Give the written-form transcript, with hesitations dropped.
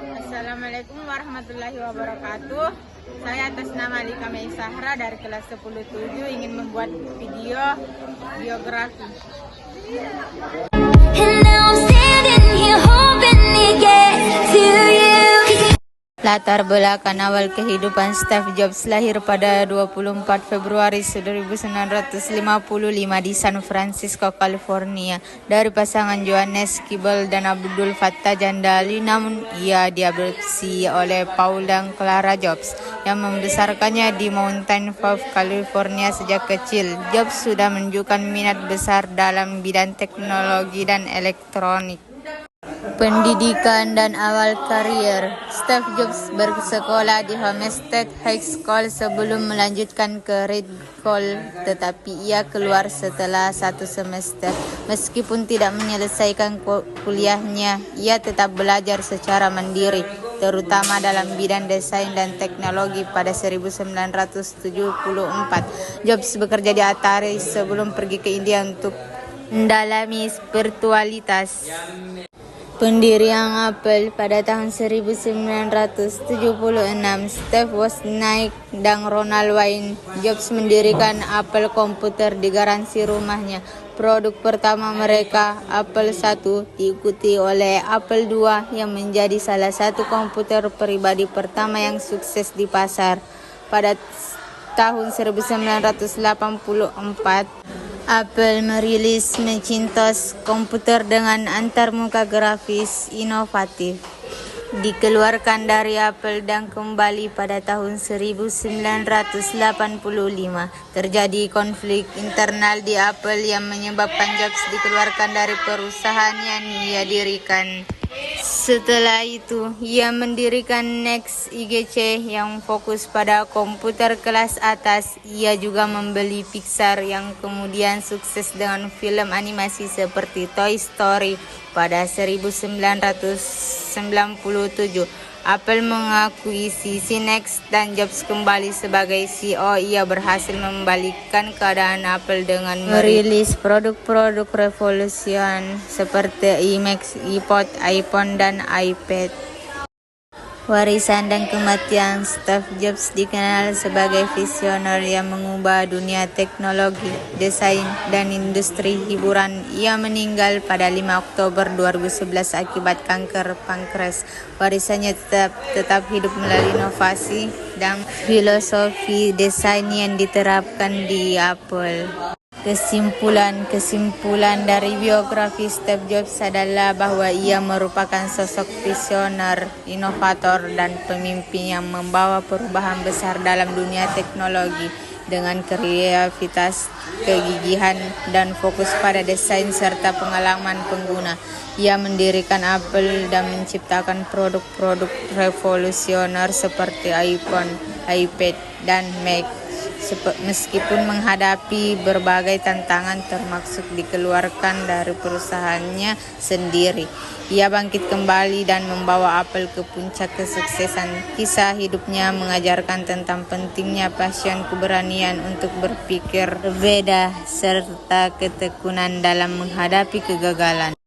Assalamualaikum warahmatullahi wabarakatuh. Saya atas nama Lika Mei Sahra dari kelas 10-7 ingin membuat video biografi. Latar belakang awal kehidupan Steve Jobs lahir pada 24 Februari 1955 di San Francisco, California, dari pasangan Johannes Kibble dan Abdul Fattah Jandali, namun ia diadopsi oleh Paul dan Clara Jobs yang membesarkannya di Mountain View, California sejak kecil. Jobs sudah menunjukkan minat besar dalam bidang teknologi dan elektronik. Pendidikan dan awal karier. Steve Jobs bersekolah di Homestead High School sebelum melanjutkan ke Reed College, tetapi ia keluar setelah satu semester. Meskipun tidak menyelesaikan kuliahnya, ia tetap belajar secara mandiri, terutama dalam bidang desain dan teknologi. Pada 1974, Jobs bekerja di Atari sebelum pergi ke India untuk mendalami spiritualitas. Pendirian Apple pada tahun 1976, Steve Wozniak dan Ronald Wayne Jobs mendirikan Apple Computer di garasi rumahnya. Produk pertama mereka, Apple I, diikuti oleh Apple II yang menjadi salah satu komputer pribadi pertama yang sukses di pasar. Pada tahun 1984, Apple merilis Macintosh, komputer dengan antarmuka grafis inovatif. Dikeluarkan dari Apple dan kembali pada tahun 1985. Terjadi konflik internal di Apple yang menyebabkan Jobs dikeluarkan dari perusahaan yang ia dirikan. Setelah itu, ia mendirikan Next IGC yang fokus pada komputer kelas atas. Ia juga membeli Pixar yang kemudian sukses dengan film animasi seperti Toy Story. Pada 1997, Apple mengakuisisi Next dan Jobs kembali sebagai CEO. Ia berhasil membalikkan keadaan Apple dengan merilis produk-produk revolusi seperti iMac, iPod, iPhone, dan iPad. Warisan dan kematian. Steve Jobs dikenal sebagai visioner yang mengubah dunia teknologi, desain, dan industri hiburan. Ia meninggal pada 5 Oktober 2011 akibat kanker pankreas. Warisannya tetap hidup melalui inovasi dan filosofi desain yang diterapkan di Apple. Kesimpulan dari biografi Steve Jobs adalah bahwa ia merupakan sosok visioner, inovator, dan pemimpin yang membawa perubahan besar dalam dunia teknologi. Dengan kreativitas, kegigihan, dan fokus pada desain serta pengalaman pengguna, ia mendirikan Apple dan menciptakan produk-produk revolusioner seperti iPhone, iPad, dan Mac. Meskipun menghadapi berbagai tantangan termasuk dikeluarkan dari perusahaannya sendiri, ia bangkit kembali dan membawa Apple ke puncak kesuksesan. Kisah hidupnya mengajarkan tentang pentingnya passion, keberanian untuk berpikir berbeda, serta ketekunan dalam menghadapi kegagalan.